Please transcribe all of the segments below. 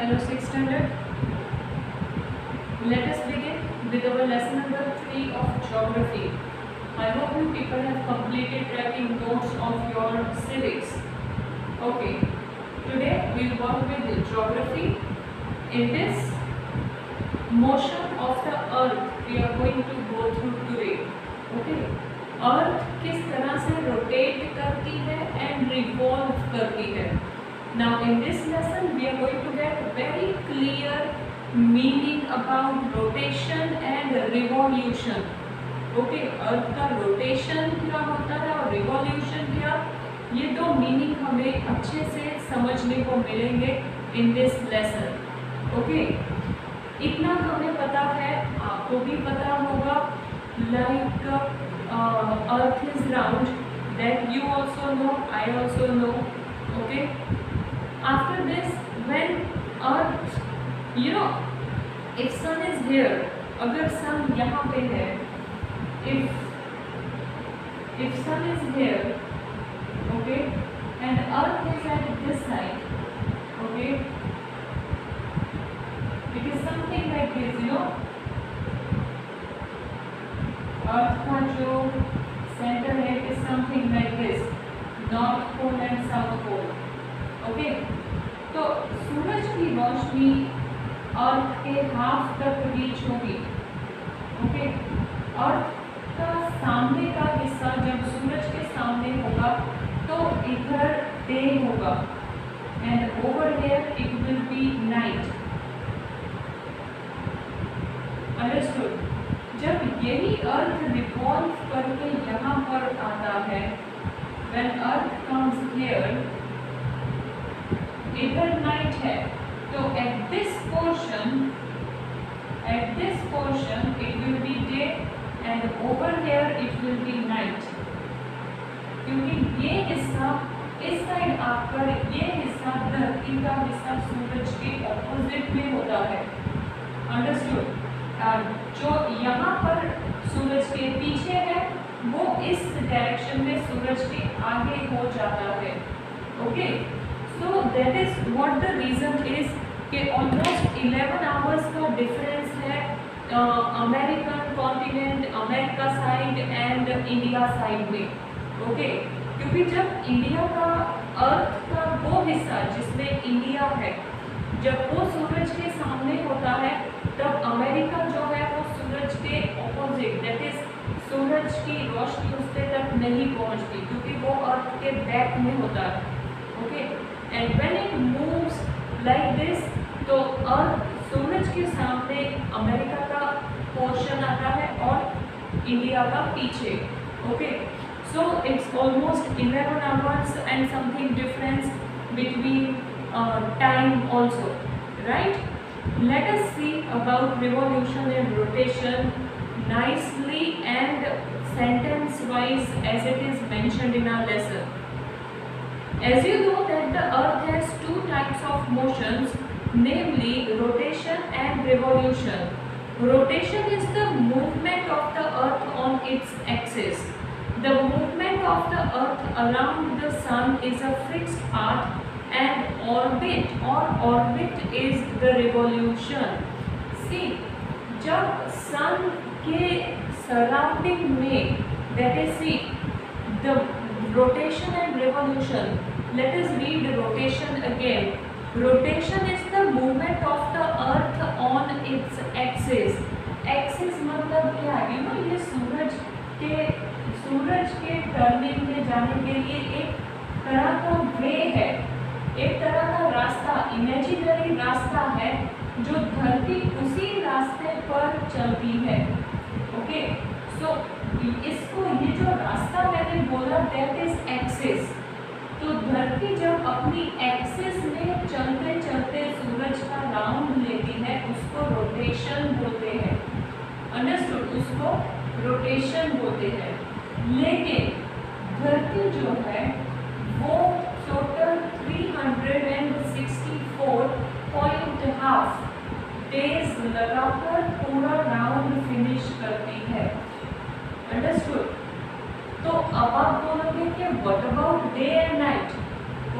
Hello, 6th standard. Let us begin with our lesson number 3 of geography. I hope you people have completed writing notes of your civics. Okay, today we will work with geography. In this motion of the earth we are going to go through today. Okay, अर्थ किस तरह से rotate करती है and revolve करती है. Now in this lesson we are going to get very clear meaning about rotation and revolution. Okay, अर्थ का rotation क्या होता है और रिवॉल्यूशन क्या, ये दो मीनिंग हमें अच्छे से समझने को मिलेंगे इन दिस लेसन. ओके, इतना हमें पता है, आपको भी पता होगा, like earth is round, that you also know, I also know. Okay, after this, when earth, you know, if sun is here, अगर sun यहाँ पे है, if sun is here, okay, and earth is at this side, okay, it is something like this, you know. अर्थ का जो center है is something like this, north pole and south pole. Okay, तो सूरज की रोशनी अर्थ के हाफ तक reach होगी. Okay, अर्थ का सामने का हिस्सा जब सूरज के सामने होगा तो इधर डे होगा and over here it will be night. Understood? जब यही अर्थ रिवॉल्व करके यहाँ पर आता है, when अर्थ comes here, इधर नाइट है, तो at this portion it will be day and over here it will be night. क्योंकि ये हिस्सा इस साइड आकर ये हिस्सा धरती का हिस्सा सूरज के ऑपोजिट में होता है. अंडरस्टूड? जो यहाँ पर सूरज के पीछे है वो इस डायरेक्शन में सूरज के आगे हो जाता है. Okay, so that is what the reason is कि ऑलमोस्ट 11 आवर्स का डिफरेंस है American continent, America side and India side में. ओके, क्योंकि जब इंडिया का अर्थ का वो हिस्सा जिसमें इंडिया है, जब वो सूरज के सामने होता है तब अमेरिका जो है वो सूरज के ऑपोजिट, दैट इज सूरज की रोशनी उससे तक नहीं पहुंचती क्योंकि वो अर्थ के बैक में होता है. Okay, and when it moves like this तो अर्थ सूरज के सामने अमेरिका का पोर्शन आता है और इंडिया का पीछे. Okay, so it's almost 11 hours and something difference between time also, right? Let us see about revolution and rotation nicely and sentence wise as it is mentioned in our lesson. As you know that the earth has two types of motions, namely rotation and revolution. Rotation is the movement of the earth on its axis. The movement of the earth around the sun is a fixed path and orbit is the revolution. See, जब sun के surrounding में, that is, see the rotation and revolution. Let us read rotation again. Rotation is the movement of the earth on its axis. Axis मतलब क्या है? You know, ये सूरज के turning में जाने के लिए एक तरह का वे है, एक तरह का रास्ता, इमेजिनरी रास्ता है जो धरती उसी रास्ते पर चलती है. ओके, सो इसको, ये जो रास्ता मैंने बोला दैट इज एक्सिस. तो धरती जब अपनी एक्सिस में चलते चलते सूरज का राउंड लेती है उसको रोटेशन बोलते हैं. अंडरस्टूड? उसको रोटेशन बोलते हैं. लेकिन धरती जो है वो टोटल 364.5 डेज लगाकर पूरा राउंड फिनिश करती है. अंडरस्टूड? तो अब आप बोलोगे कि what about day and night.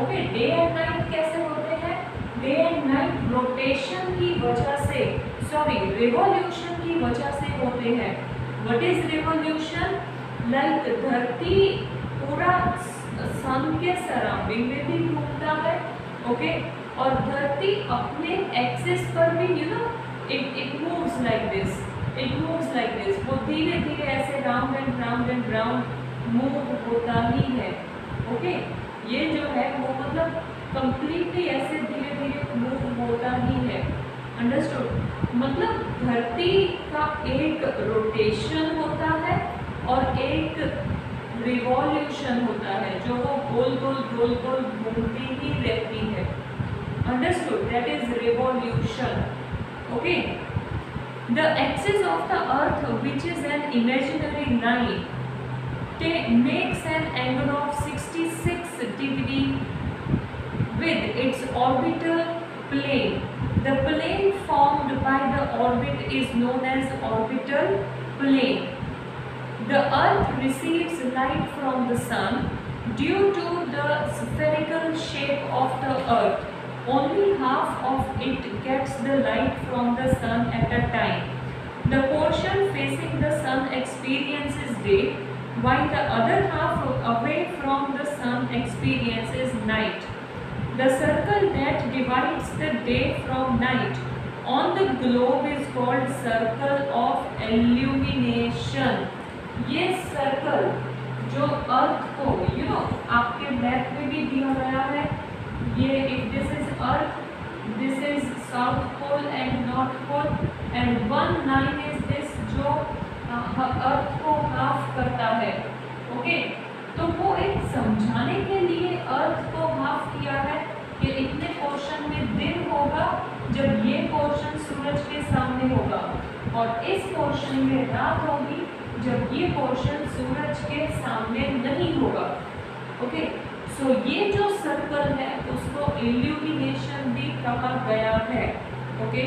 Okay, day and night कैसे होते हैं? डे एंड नाइट रोटेशन की वजह से, सॉरी रिवॉल्यूशन की वजह से होते हैं। What is revolution? लाइक धरती पूरा सन के सराउंडिंग में भी घूमता है, ओके, और धरती अपने एक्सिस पर भी it moves like this, it moves like this, वो धीरे धीरे ऐसे राउंड एंड राउंड मूव होता ही है, ओके। ये जो है वो मतलब कंप्लीटली ऐसे धीरे धीरे मूव होता ही है, अंडरस्टूड। मतलब धरती का एक रोटेशन होता है और एक रिवॉल्यूशन होता है, जो वो गोल गोल घूमती ही रहती है, understood, that is revolution, okay. The axis of the earth, which is an imaginary line, makes an angle of 66 degree with its orbital plane. The plane formed by the orbit is known as orbital plane. The earth receives light from the sun due to the spherical shape of the earth. Only half of it gets the light from the sun at a time. The portion facing the sun experiences day, while the other half away from the sun experiences night. The circle that divides the day from night on the globe is called circle of illumination. ये circle जो earth को आपके map में भी दिया गया है, ये this is earth, this is south pole and north pole and one line is this जो अर्थ को हाफ करता है, ओके। तो वो एक समझाने के लिए अर्थ को हाफ किया है कि इतने पोर्शन में दिन होगा जब ये पोर्शन सूरज के सामने होगा, और इस पोर्शन में रात होगी जब ये पोर्शन सूरज के सामने नहीं होगा, ओके। सो ये जो सर्कल है उसको इल्यूमिनेशन भी कहा गया है, okay.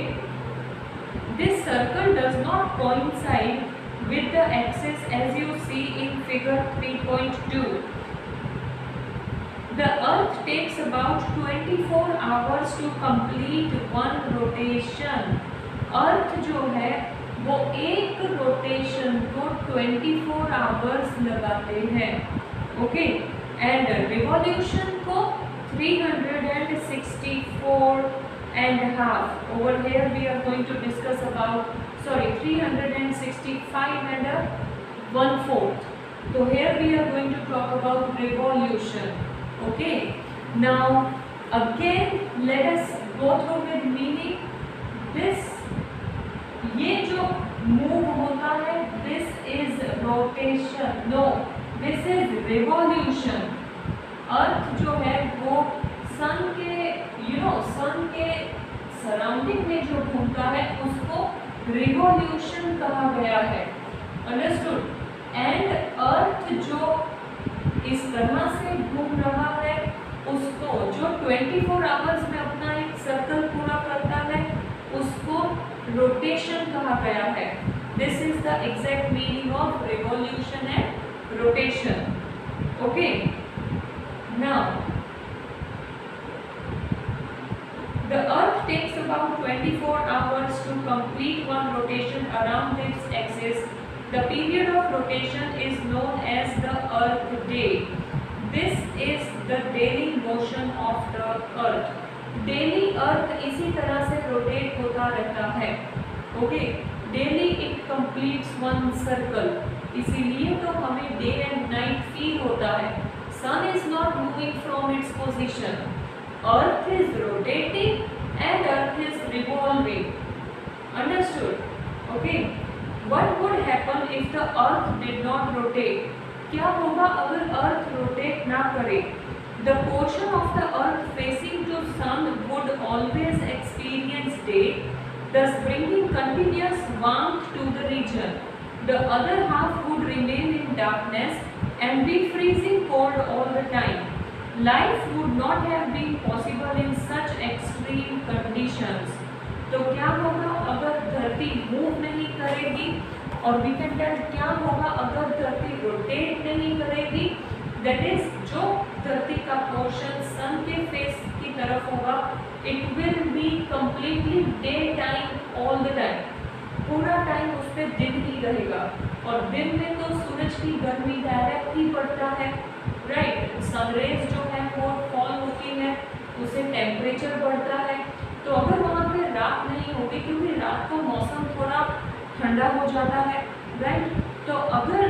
This circle does not coincide with the axis as you see in figure 3.2. The earth takes about 24 hours to complete one rotation. अर्थ जो है वो एक रोटेशन को 24 आवर्स लगाते हैं, ओके, एंड रिवॉल्यूशन को 364.5. Over here we are going to discuss about 365.1/4. So here we are going to talk about revolution, okay. Now again let us go through with meaning. This ये जो move होता है this is rotation, no this is revolution. अर्थ जो है वो सन के सन के surrounding में जो घूमता है उसको रिवॉल्यूशन कहा गया है, अंडरस्टूड। एंड अर्थ जो इस तरह से घूम रहा है उसको जो 24 आवर्स में अपना एक सर्कल पूरा करता है उसको रोटेशन कहा गया है। This is the exact meaning of revolution and rotation, okay. Now the earth takes about 24 hours to complete one rotation around its axis. The period of rotation is known as the earth day. This is the daily motion of the earth. Daily earth इसी तरह से rotate होता रहता है, okay. Daily it completes one circle. इसीलिए तो हमें day and night feel होता है. Sun is not moving from its position. Earth is rotating and Earth is revolving. Understood? Okay. What would happen if the Earth did not rotate? क्या होगा अगर Earth rotate ना करे? The portion of the Earth facing to Sun would always experience day, thus bringing continuous warmth to the region. The other half would remain in darkness and be freezing cold all the time. Life would not have been possible in such extreme conditions. तो क्या होगा अगर धरती move नहीं करेगी, और we can tell क्या होगा अगर धरती रोटेट नहीं करेगी, दैट इज जो धरती का पोर्शन सन के फेस की तरफ होगा it will be completely day time all the time, पूरा टाइम उस पर दिन ही रहेगा। और दिन में तो सूरज की गर्मी डायरेक्ट ही पड़ता है, राइट। सनरेज जो है वो फॉल होती है, उससे टेम्परेचर बढ़ता है। तो अगर वहाँ पे रात नहीं होगी, क्योंकि रात को मौसम थोड़ा ठंडा हो जाता है, राइट। तो अगर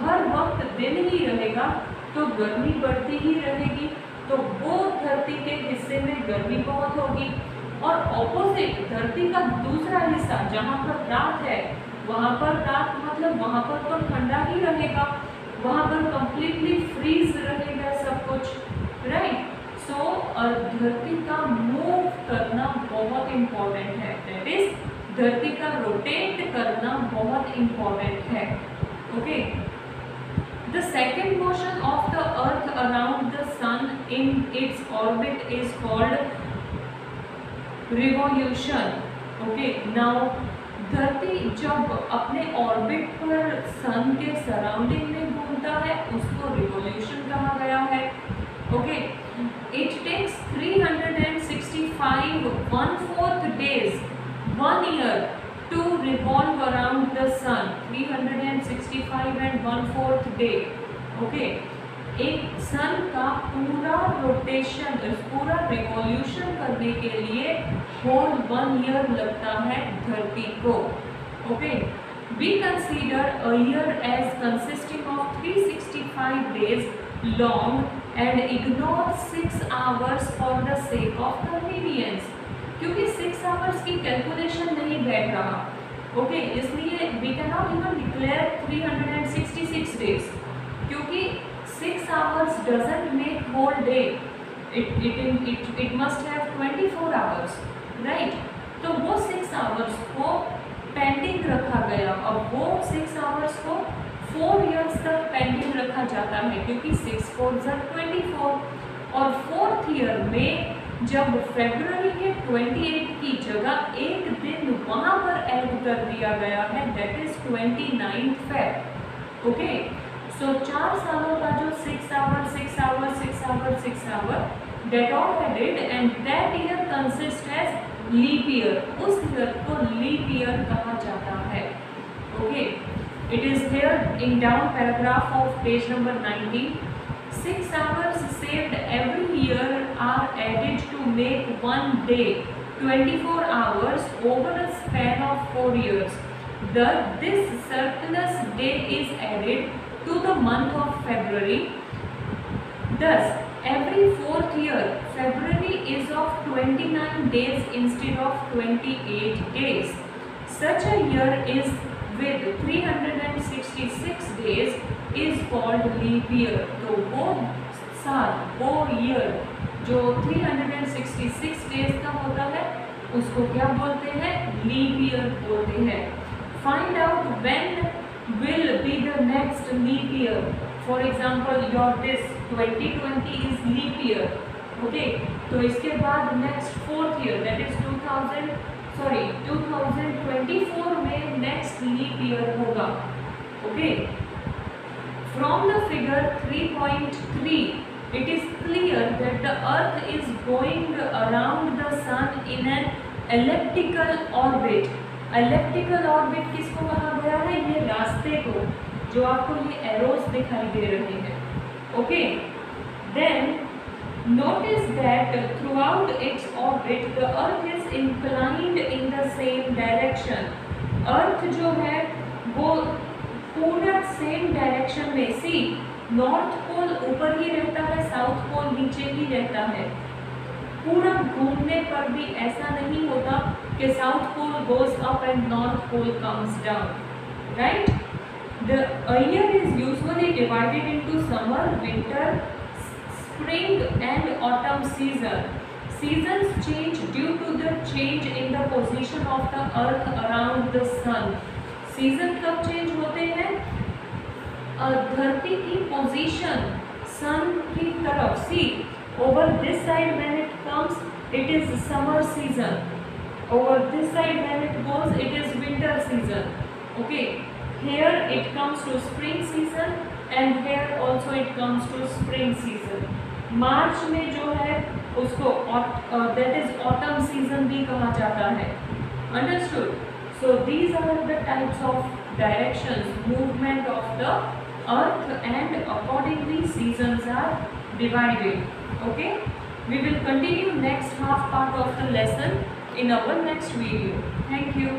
हर वक्त दिन ही रहेगा तो गर्मी बढ़ती ही रहेगी, तो वो धरती के हिस्से में गर्मी बहुत होगी। और ऑपोजिट धरती का दूसरा हिस्सा जहाँ पर रात है, वहाँ पर रात मतलब वहाँ पर तो ठंडा ही रहेगा, वहाँ पर कंप्लीटली फ्रीज रहेगा सब कुछ, राइट। सो धरती का मूव करना बहुत इम्पोर्टेंट है, दैट इज धरती का रोटेट करना बहुत इम्पोर्टेंट है, okay. The second motion of the earth around the sun in its orbit is called revolution, okay। Now धरती जब अपने ऑर्बिट पर सन के सराउंडिंग में घूमता है उसको रिवॉल्यूशन कहा गया है, okay. It takes 365 1/4 days 1 year to revolve around the sun, 365 and 1/4 day, okay। एक सन का पूरा रोटेशन, पूरा रिवॉल्यूशन करने के लिए होल 1 year लगता है धरती को, okay. We consider a year as consisting of 365 days long and ignore 6 hours for the sake of convenience, क्योंकि 6 आवर्स की कैलकुलेशन नहीं बैठ रहा, ओके। इसलिए we can not even declare 366 days, क्योंकि 6 hours doesn't make whole day, it must have 24 hours, right. तो वो 6 hours को पेंडिंग रखा गया। अब वो 6 आवर्स को 4 इयर्स तक पेंडिंग रखा जाता है, क्योंकि 6 4 24, और 4th ईयर में जब फरवरी के 28 की जगह एक दिन वहां पर ऐड कर दिया गया है, that is 29th Feb, okay. So 4 सालों का जो 6 hour 6 hour 6 hour 6 hour that all added and that year consist as leap year, उस ईयर को लीप ईयर कहा जाता है, okay. It is here in down paragraph of page number 19। 6 hours saved every year are added to make 1 day 24 hours over a span of 4 years. This surplus day is added to the month of February. Thus, every 4th year, February is of 29 days instead of 28 days. Such a year is with 366 days is called leap year. तो वो साल, वो year जो 366 days का होता है उसको क्या बोलते हैं? लीप ईयर बोलते हैं। Find out when will be the next leap year. For example your this 2020 is leap year, okay. तो इसके बाद next 4th year that is 2024 में नेक्स्ट लीप ईयर होगा, okay. From the figure 3.3, it is clear that the Earth is going around the Sun in an elliptical orbit. Elliptical orbit किसको कहा गया है? ये रास्ते को, जो आपको ये एरोस दिखाई दे रहे हैं, okay. Then notice that throughout its orbit the Earth is inclined in the same direction. Earth जो है वो पूरा सेम डायरेक्शन में, सी नॉर्थ पोल ऊपर ही रहता है, साउथ पोल नीचे ही रहता है। पूरा घूमने पर भी ऐसा नहीं होता कि south pole goes up and north pole comes down, right. The year is usually divided into summer, winter, spring and autumn season. Seasons change due to the change in the position of the earth around the sun. Season कब change होते हैं? धरती की position sun की तरफ, see over this side when it comes it is summer season, over this side when it goes it is winter season, okay. Here it comes to spring season and here also it comes to spring season, March में जो है उसको that is autumn season भी कहा जाता है। Understood? So these are the types of directions movement of the earth and accordingly seasons are divided. Okay, we will continue next half part of the lesson in our next video. Thank you.